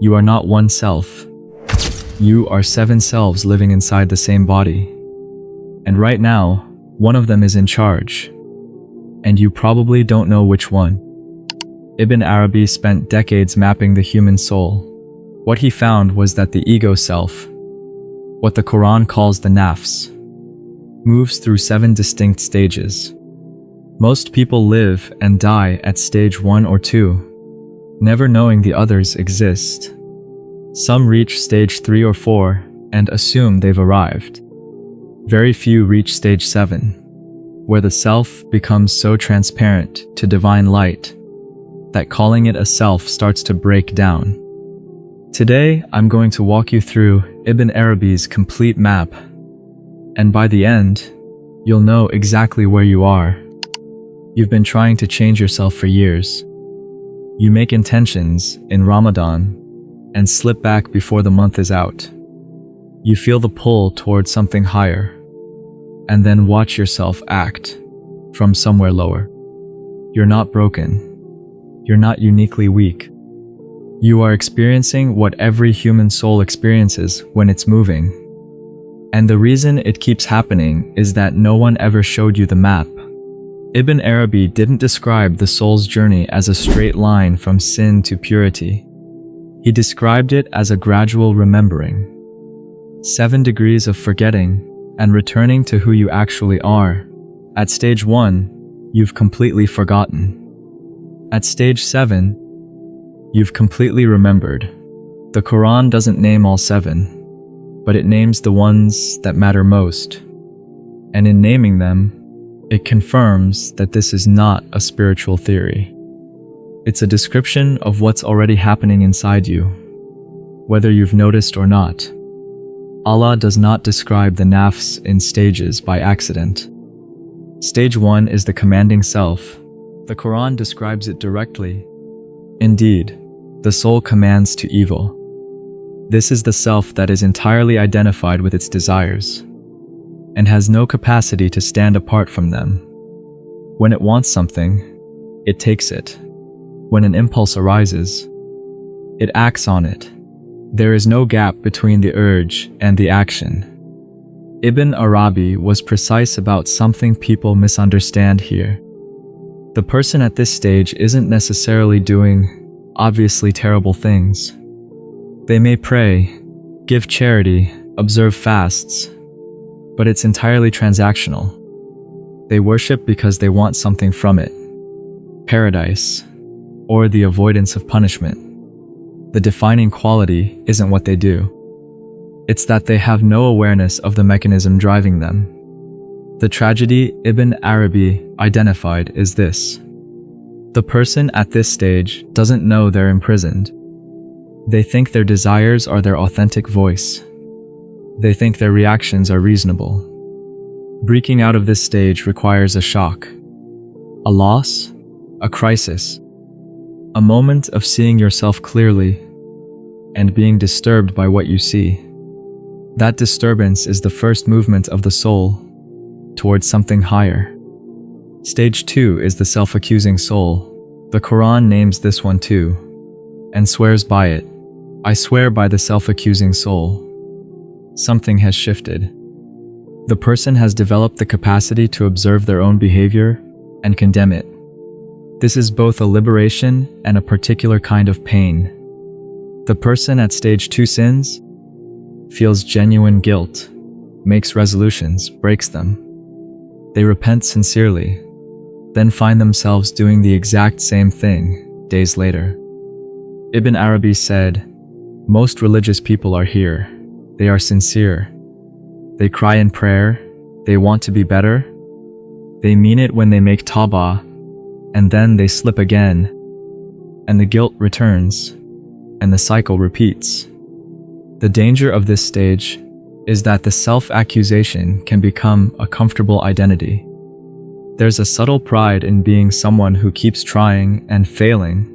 You are not one self. You are 7 selves living inside the same body. And right now, one of them is in charge. And you probably don't know which one. Ibn Arabi spent decades mapping the human soul. What he found was that the ego self, what the Quran calls the nafs, moves through 7 distinct stages. Most people live and die at stage 1 or 2, never knowing the others exist. Some reach stage 3 or 4 and assume they've arrived. Very few reach stage 7, where the self becomes so transparent to divine light that calling it a self starts to break down. Today, I'm going to walk you through Ibn Arabi's complete map, and by the end, you'll know exactly where you are. You've been trying to change yourself for years. You make intentions in Ramadan and slip back before the month is out. You feel the pull towards something higher, and then watch yourself act from somewhere lower. You're not broken. You're not uniquely weak. You are experiencing what every human soul experiences when it's moving. And the reason it keeps happening is that no one ever showed you the map. Ibn Arabi didn't describe the soul's journey as a straight line from sin to purity. He described it as a gradual remembering. 7 degrees of forgetting and returning to who you actually are. At stage 1, you've completely forgotten. At stage 7, you've completely remembered. The Quran doesn't name all 7, but it names the ones that matter most. And in naming them, it confirms that this is not a spiritual theory. It's a description of what's already happening inside you, whether you've noticed or not. Allah does not describe the nafs in stages by accident. Stage 1 is the commanding self. The Quran describes it directly. Indeed, the soul commands to evil. This is the self that is entirely identified with its desires and has no capacity to stand apart from them. When it wants something, it takes it. When an impulse arises, it acts on it. There is no gap between the urge and the action. Ibn Arabi was precise about something people misunderstand here. The person at this stage isn't necessarily doing obviously terrible things. They may pray, give charity, observe fasts, but it's entirely transactional. They worship because they want something from it, paradise, or the avoidance of punishment. The defining quality isn't what they do. It's that they have no awareness of the mechanism driving them. The tragedy Ibn Arabi identified is this. The person at this stage doesn't know they're imprisoned. They think their desires are their authentic voice. They think their reactions are reasonable. Breaking out of this stage requires a shock, a loss, a crisis, a moment of seeing yourself clearly and being disturbed by what you see. That disturbance is the first movement of the soul towards something higher. Stage 2 is the self-accusing soul. The Quran names this one too, and swears by it. I swear by the self-accusing soul. Something has shifted. The person has developed the capacity to observe their own behavior and condemn it. This is both a liberation and a particular kind of pain. The person at stage 2 sins, feels genuine guilt, makes resolutions, breaks them. They repent sincerely, then find themselves doing the exact same thing days later. Ibn Arabi said, "Most religious people are here. They are sincere. They cry in prayer. They want to be better. They mean it when they make tawbah, and then they slip again, and the guilt returns, and the cycle repeats." The danger of this stage is that the self-accusation can become a comfortable identity. There's a subtle pride in being someone who keeps trying and failing,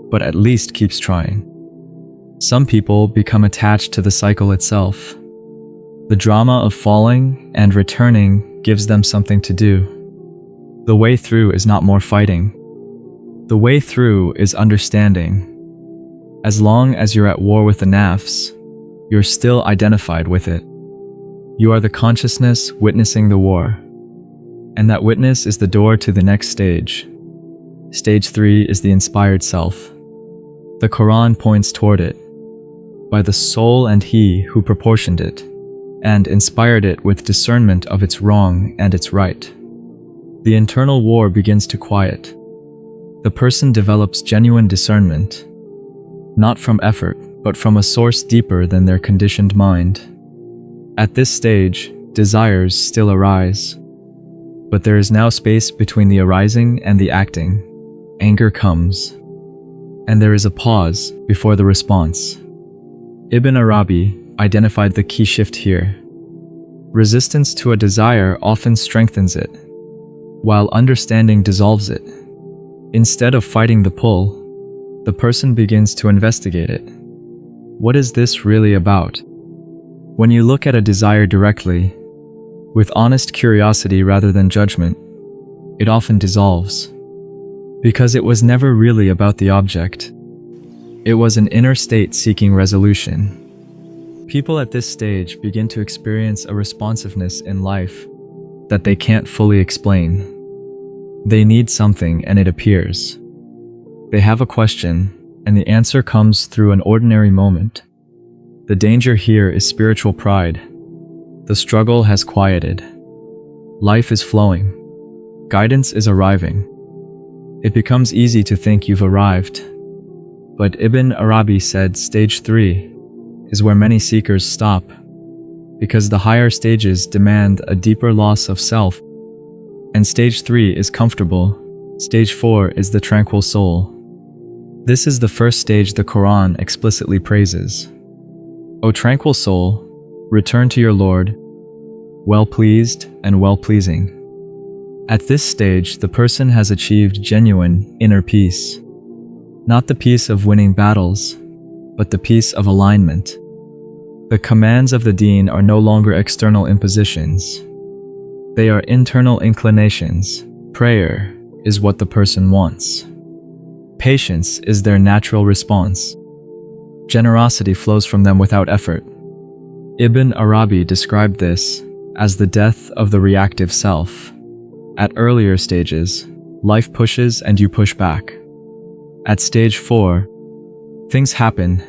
but at least keeps trying. Some people become attached to the cycle itself. The drama of falling and returning gives them something to do. The way through is not more fighting. The way through is understanding. As long as you're at war with the nafs, you're still identified with it. You are the consciousness witnessing the war. And that witness is the door to the next stage. Stage 3 is the inspired self. The Quran points toward it, by the soul and He who proportioned it, and inspired it with discernment of its wrong and its right. The internal war begins to quiet. The person develops genuine discernment, not from effort, but from a source deeper than their conditioned mind. At this stage, desires still arise, but there is now space between the arising and the acting. Anger comes, and there is a pause before the response. Ibn Arabi identified the key shift here. Resistance to a desire often strengthens it, while understanding dissolves it. Instead of fighting the pull, the person begins to investigate it. What is this really about? When you look at a desire directly, with honest curiosity rather than judgment, it often dissolves. Because it was never really about the object. It was an inner state seeking resolution. People at this stage begin to experience a responsiveness in life that they can't fully explain. They need something and it appears. They have a question and the answer comes through an ordinary moment. The danger here is spiritual pride. The struggle has quieted. Life is flowing. Guidance is arriving. It becomes easy to think you've arrived. But Ibn Arabi said stage 3 is where many seekers stop, because the higher stages demand a deeper loss of self, and stage 3 is comfortable. Stage 4 is the tranquil soul. This is the first stage the Quran explicitly praises. O tranquil soul, return to your Lord, well-pleased and well-pleasing. At this stage, the person has achieved genuine inner peace. Not the peace of winning battles, but the peace of alignment. The commands of the deen are no longer external impositions. They are internal inclinations. Prayer is what the person wants. Patience is their natural response. Generosity flows from them without effort. Ibn Arabi described this as the death of the reactive self. At earlier stages, life pushes and you push back. At stage 4, things happen,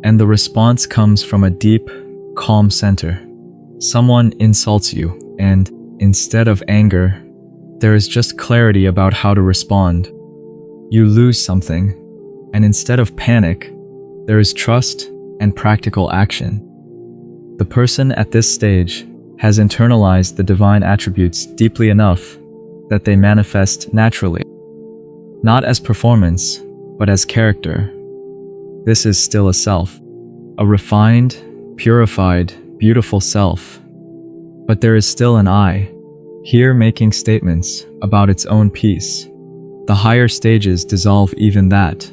and the response comes from a deep, calm center. Someone insults you, and instead of anger, there is just clarity about how to respond. You lose something, and instead of panic, there is trust and practical action. The person at this stage has internalized the divine attributes deeply enough that they manifest naturally, not as performance, but as character. This is still a self, a refined, purified, beautiful self. But there is still an I, here making statements about its own peace. The higher stages dissolve even that.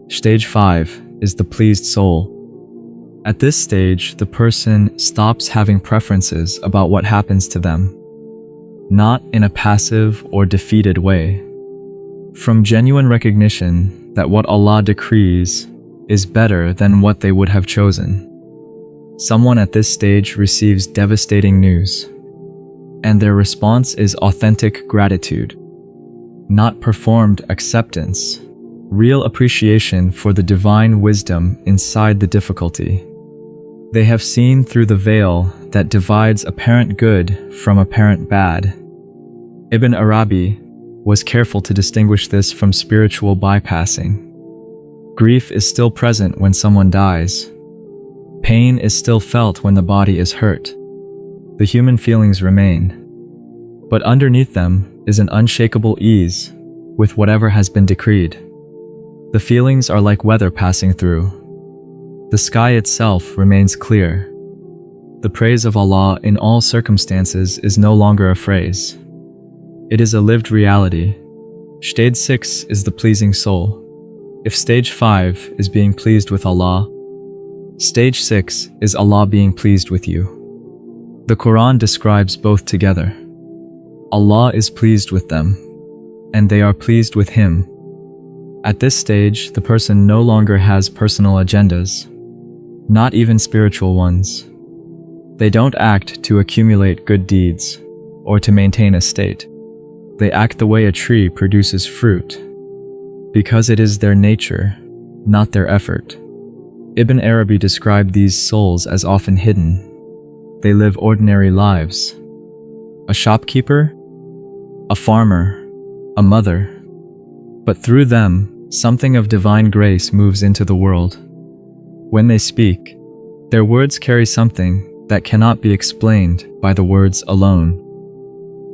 Stage 5 is the pleased soul. At this stage, the person stops having preferences about what happens to them, not in a passive or defeated way. From genuine recognition that what Allah decrees is better than what they would have chosen. Someone at this stage receives devastating news, and their response is authentic gratitude, not performed acceptance, real appreciation for the divine wisdom inside the difficulty. They have seen through the veil that divides apparent good from apparent bad. Ibn Arabi was careful to distinguish this from spiritual bypassing. Grief is still present when someone dies. Pain is still felt when the body is hurt. The human feelings remain. But underneath them is an unshakable ease with whatever has been decreed. The feelings are like weather passing through. The sky itself remains clear. The praise of Allah in all circumstances is no longer a phrase. It is a lived reality. Stage 6 is the pleasing soul. If stage 5 is being pleased with Allah, stage 6 is Allah being pleased with you. The Quran describes both together. Allah is pleased with them, and they are pleased with Him. At this stage, the person no longer has personal agendas, not even spiritual ones. They don't act to accumulate good deeds or to maintain a state. They act the way a tree produces fruit, because it is their nature, not their effort. Ibn Arabi described these souls as often hidden. They live ordinary lives. A shopkeeper, a farmer, a mother. But through them, something of divine grace moves into the world. When they speak, their words carry something that cannot be explained by the words alone.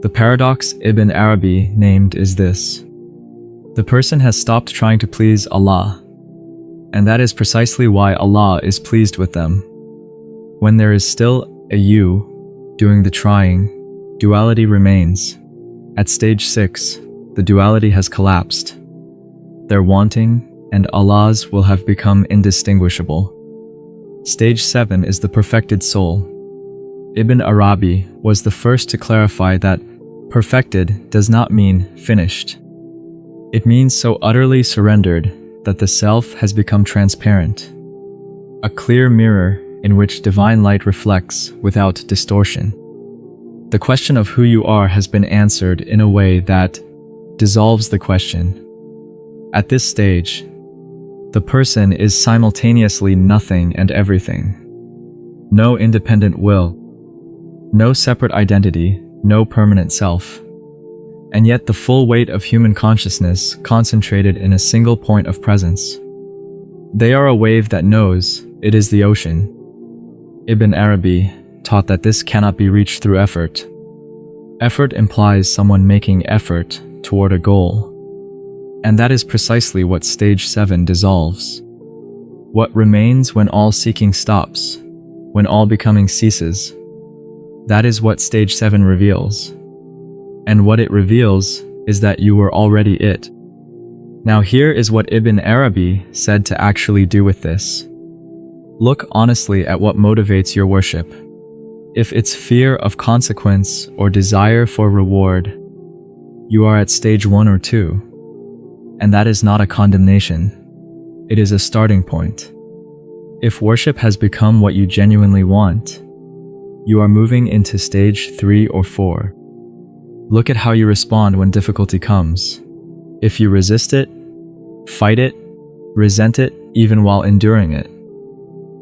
The paradox Ibn Arabi named is this: the person has stopped trying to please Allah, and that is precisely why Allah is pleased with them. When there is still a you doing the trying, duality remains. At stage 6, the duality has collapsed. Their wanting and Allah's will have become indistinguishable. Stage 7 is the perfected soul. Ibn Arabi was the first to clarify that perfected does not mean finished. It means so utterly surrendered that the self has become transparent, a clear mirror in which divine light reflects without distortion. The question of who you are has been answered in a way that dissolves the question. At this stage, the person is simultaneously nothing and everything. No independent will, no separate identity, no permanent self, and yet the full weight of human consciousness concentrated in a single point of presence. They are a wave that knows it is the ocean. Ibn Arabi taught that this cannot be reached through effort. Effort implies someone making effort toward a goal, and that is precisely what stage 7 dissolves. What remains when all seeking stops, when all becoming ceases, that is what stage 7 reveals. And what it reveals is that you were already it. Now here is what Ibn Arabi said to actually do with this. Look honestly at what motivates your worship. If it's fear of consequence or desire for reward, you are at stage 1 or 2. And that is not a condemnation. It is a starting point. If worship has become what you genuinely want, you are moving into stage 3 or 4. Look at how you respond when difficulty comes. If you resist it, fight it, resent it, even while enduring it,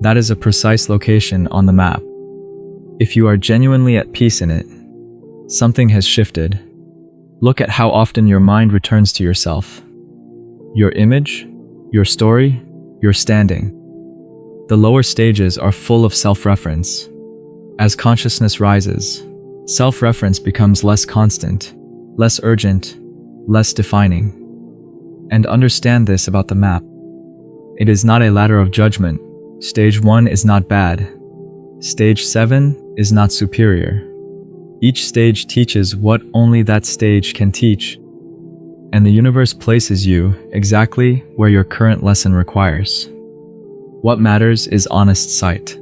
that is a precise location on the map. If you are genuinely at peace in it, something has shifted. Look at how often your mind returns to yourself, your image, your story, your standing. The lower stages are full of self-reference. As consciousness rises, self-reference becomes less constant, less urgent, less defining. And understand this about the map. It is not a ladder of judgment. Stage 1 is not bad. Stage 7 is not superior. Each stage teaches what only that stage can teach. And the universe places you exactly where your current lesson requires. What matters is honest sight,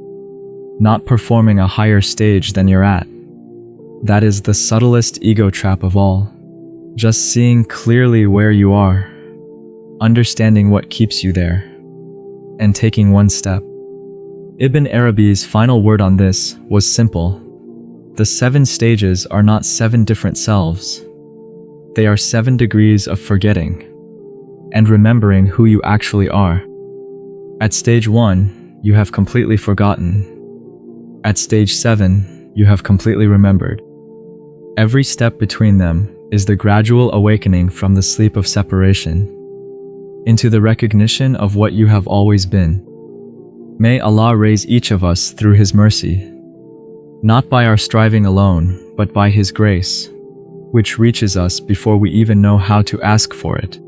not performing a higher stage than you're at. That is the subtlest ego trap of all. Just seeing clearly where you are, understanding what keeps you there, and taking one step. Ibn Arabi's final word on this was simple. The 7 stages are not 7 different selves. They are 7 degrees of forgetting and remembering who you actually are. At stage 1, you have completely forgotten. At stage 7, you have completely remembered. Every step between them is the gradual awakening from the sleep of separation into the recognition of what you have always been. May Allah raise each of us through His mercy, not by our striving alone, but by His grace, which reaches us before we even know how to ask for it.